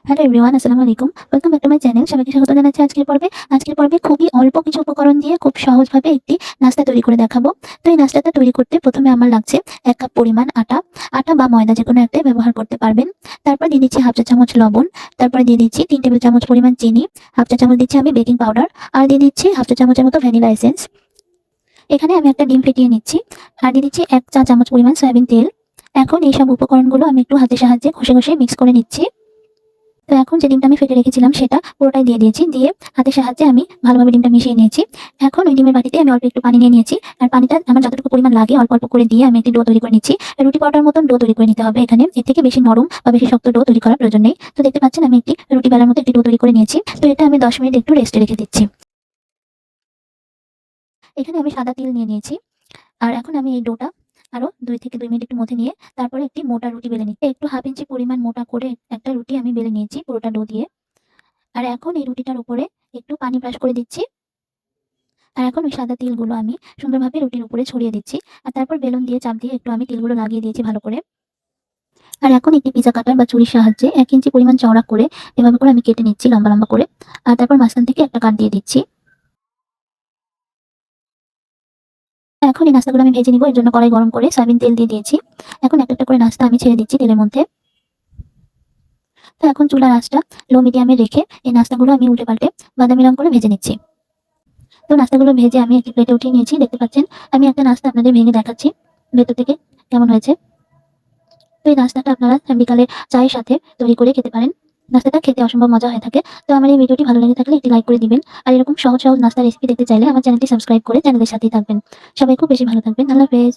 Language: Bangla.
হ্যালো এভরিওয়ান, আসসালামু আলাইকুম। Welcome back to my channel. সবাইকে স্বাগত জানাচ্ছি আজকের পর্বে। আজকের পর্বে খুবই অল্প কিছু উপকরণ দিয়ে খুব সহজভাবে একটি নাস্তা তৈরি করে দেখাবো। তো এই নাস্তাটা তৈরি করতে প্রথমে আমার লাগছে ১ কাপ পরিমাণ আটা। আটা বা ময়দা যেকোনো একটাই ব্যবহার করতে পারবেন। তারপর দিয়ে দিচ্ছি হাফ চা চামচ লবণ। তারপরে দিয়ে দিচ্ছি ৩ টেবিল চামচ পরিমাণ চিনি। হাফ চা চামচ দিচ্ছি আমি বেকিং পাউডার। আর দিয়ে দিচ্ছি হাফ চা চামচের মতো ভ্যানিলা এসেন্স। এখানে আমি একটা ডিম ফেটিয়ে নিচ্ছি। আর দিয়ে দিচ্ছি ১ চা চামচ পরিমাণ সয়াবিন তেল। এখন এইসব উপকরণগুলো আমি একটু হাতের সাহায্যে ঘষে মিক্স করে নিচ্ছি। তো এখন যে ডিমটা আমি ফেটে রেখেছিলাম সেটা পুরোটাই দিয়ে দিয়েছি। দিয়ে হাতের সাহায্যে আমি ভালোভাবে ডিমটা মিশিয়ে নিয়েছি। এখন ওই ডিমের বাটিতে আমি অল্প একটু পানি নিয়ে নিয়েছি। আর পানিটা আমার যতটুকু পরিমাণ লাগে অল্প করে দিয়ে আমি একটি ডো তৈরি করে নিচ্ছি। রুটি পরোটার মতন ডো তৈরি করে নিতে হবে এখানে। এর থেকে বেশি নরম বা বেশি শক্ত ডো তৈরি করার প্রয়োজন নেই। তো দেখতে পাচ্ছেন আমি একটি রুটি বেলার মতো একটি ডো তৈরি করে নিয়েছি। তো এটা আমি ১০ মিনিট একটু রেস্টে রেখে দিচ্ছি। এখানে আমি সাদা তিল নিয়ে নিয়েছি। আর এখন আমি এই ডোটা আরো ২ থেকে ২ মিনিট একটু মথে নিয়ে তারপরে একটি মোটা রুটি বেলে নিচ্ছি। একটু 1/2 ইঞ্চি পরিমাণ মোটা করে একটা রুটি আমি বেলে নিয়েছি পুরোটা ডো দিয়ে। আর এখন এই রুটিটার উপরে একটু পানি ব্রাশ করে দিচ্ছি। আর এখন ওই সাদা তিলগুলো আমি সুন্দরভাবে রুটির উপরে ছড়িয়ে দিচ্ছি। আর তারপর বেলুন দিয়ে চাপ দিয়ে একটু আমি তিলগুলো লাগিয়ে দিয়েছি ভালো করে। আর এখন একটি পিজ্জা কাটার বা ছুরির সাহায্যে ১ ইঞ্চি পরিমাণ চওড়া করে এভাবে করে আমি কেটে নিচ্ছি লম্বা করে। আর তারপর মাঝখান থেকে একটা কাট দিয়ে দিচ্ছি। এখন এই নাস্তাগুলো আমি ভেজে নিব। এর জন্য কড়াই গরম করে সয়াবিন তেল দিয়ে দিয়েছি। এখন একটা করে নাস্তা আমি ছেড়ে দিচ্ছি তেলের মধ্যে। তো এখন চুলার আঁচটা লো মিডিয়ামে রেখে এই নাস্তাগুলো আমি উল্টে পাল্টে বাদামি রং করে ভেজে নিচ্ছি। তো নাস্তাগুলো ভেজে আমি একটি প্লেটে উঠিয়ে নিয়েছি। দেখতে পাচ্ছেন আমি একটা নাস্তা আপনাদের ভেঙে দেখাচ্ছি ভেতর থেকে কেমন হয়েছে। তো এই নাস্তাটা আপনারা বিকালে চায়ের সাথে তৈরি করে খেতে পারেন। নাস্তাটা খেতে অসম্ভব মজা হয়ে থাকে। তো আমার এই ভিডিওটি ভালো লেগে থাকলে একটি লাইক করে দিবেন। আর এরকম সহজ নাস্তার রেসিপি দেখতে চাইলে আমার চ্যানেলটি সাবস্ক্রাইব করে চ্যানেলের সাথেই থাকবেন। সবাই খুব বেশি ভালো থাকবেন। আল্লাহ হাফেজ।